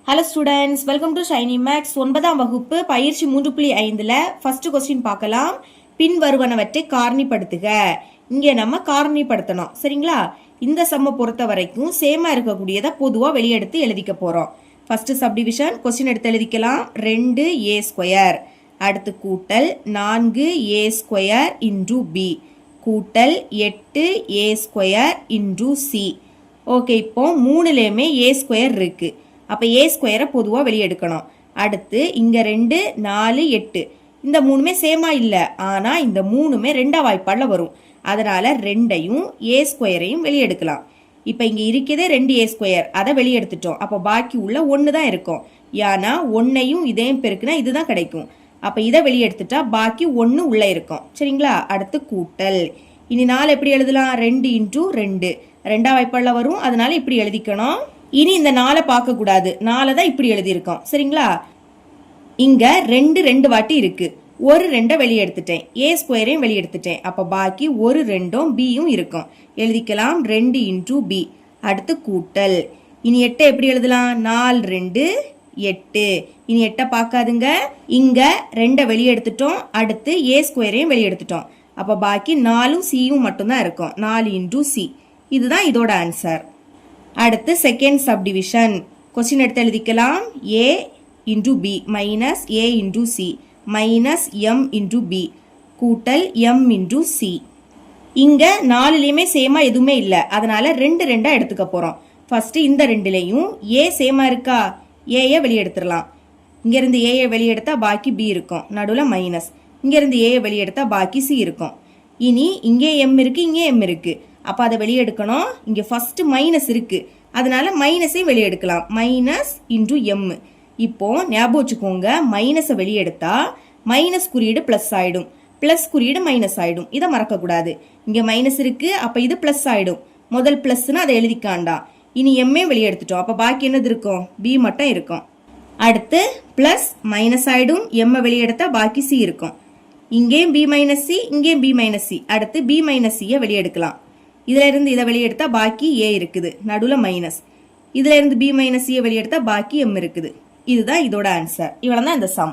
Hello students, welcome to Shiny Maths. 9ஆம் வகுப்பு பயிற்சி 3.5ல் ஃபர்ஸ்ட் கொஸ்டின் பார்க்கலாம். பின் வருவனவற்றை காரணிப்படுத்துக. இங்கே நம்ம காரணிப்படுத்தணும், சரிங்களா? இந்த சம்மை பொறுத்த வரைக்கும் சேமா இருக்கக்கூடியதை பொதுவாக வெளியெடுத்து எழுதிக்க போகிறோம். ஃபர்ஸ்ட் சப்டிவிஷன் கொஸ்டின் எடுத்து எழுதிக்கலாம். 2a², அடுத்து கூட்டல் 4a² இன்டூ பி கூட்டல் 8a² இன்டூ சி. ஓகே, இப்போ மூணுலேயுமே a² இருக்கு. அப்போ a² பொதுவாக வெளியெடுக்கணும். அடுத்து இங்கே 2, 4, 8 இந்த மூணுமே சேமா இல்லை, ஆனால் இந்த மூணுமே ரெண்டா வாய்ப்பாடில் வரும். அதனால் ரெண்டையும் a² வெளியெடுக்கலாம். இப்போ இங்கே இருக்கிறதே 2a², அதை வெளியெடுத்துட்டோம். அப்போ பாக்கி உள்ள 1 தான் இருக்கும். ஏன்னா 1ஐயும் இதையும் பெருக்குனா இதுதான் கிடைக்கும். அப்போ இதை வெளியெடுத்துட்டா பாக்கி 1 உள்ளே இருக்கும், சரிங்களா? அடுத்து கூட்டல். இனி 4 எப்படி எழுதலாம்? 2 இன்டூ 2 ரெண்டா வாய்ப்பாடில் வரும். அதனால இப்படி எழுதிக்கணும். இனி இந்த 4 பார்க்கக்கூடாது, 4 தான் இப்படி எழுதியிருக்கோம், சரிங்களா? இங்கே 2 வாட்டி இருக்கு. ஒரு 2 வெளியெடுத்துட்டேன், a² வெளியெடுத்துட்டேன். அப்போ பாக்கி ஒரு 2ம் பியும் இருக்கும். எழுதிக்கலாம் 2 இன்டூ பி. அடுத்து கூட்டல். இனி 8 எப்படி எழுதலாம்? 4 2 8. இனி 8 பார்க்காதுங்க. இங்கே 2 வெளியெடுத்துட்டோம். அடுத்து a² வெளியெடுத்துட்டோம். அப்போ பாக்கி 4ம் சியும் மட்டும்தான் இருக்கும். 4 இன்டூ சி. இதுதான் இதோட ஆன்சர். அடுத்து செகண்ட் சப்டிவிஷன் கொஸ்டின் எடுத்து எழுதிக்கலாம். a into B minus a into C minus m into B கூட்டல் m இன்டூ சி. இங்கே 4லேயுமே சேமா எதுவுமே இல்லை, அதனால 2 எடுத்துக்க போகிறோம். ஃபர்ஸ்ட் இந்த 2லேயும் a சேமா இருக்கா? ஏயை வெளியெடுத்துடலாம். இங்கேருந்து ஏயை வெளியெடுத்தா பாக்கி b இருக்கும், நடுவில் மைனஸ். இங்கேருந்து ஏயை வெளியெடுத்தா பாக்கி சி இருக்கும். இனி இங்கே m இருக்கு, இங்கே m இருக்கு. அப்போ அதை வெளியெடுக்கணும். இங்கே ஃபர்ஸ்ட் மைனஸ் இருக்கு, அதனால மைனஸையும் வெளியெடுக்கலாம். Minus into M. இப்போ ஞாபகம் வச்சுக்கோங்க, மைனஸை வெளியெடுத்தா மைனஸ் குறியீடு ப்ளஸ் ஆயிடும், ப்ளஸ் குறியீடு மைனஸ் ஆயிடும். இதை மறக்கக்கூடாது. இங்கே மைனஸ் இருக்கு, அப்போ இது ப்ளஸ் ஆயிடும். முதல் ப்ளஸ்ன்னு அதை எழுதிக்காண்டா. இனி எம்ஏ வெளியெடுத்துட்டோம். அப்போ பாக்கி என்னது இருக்கும்? பி மட்டும் இருக்கும். அடுத்து ப்ளஸ் மைனஸ் ஆயிடும். எம்ஐ வெளியெடுத்தா பாக்கி சி இருக்கும். இங்கேயும் பி மைனஸ் சி, இங்கேயும் பி மைனஸ் சி. அடுத்து பி மைனஸ் சியை வெளியெடுக்கலாம். இதுல இருந்து இதை வெளியெடுத்தா பாக்கி ஏ இருக்குது, நடுவில் மைனஸ். இதுல இருந்து பி மைனஸ் சியை வெளியெடுத்தா பாக்கி எம் இருக்குது. இதுதான் இதோட ஆன்சர். இவ்வளவு தான் இந்த சம்.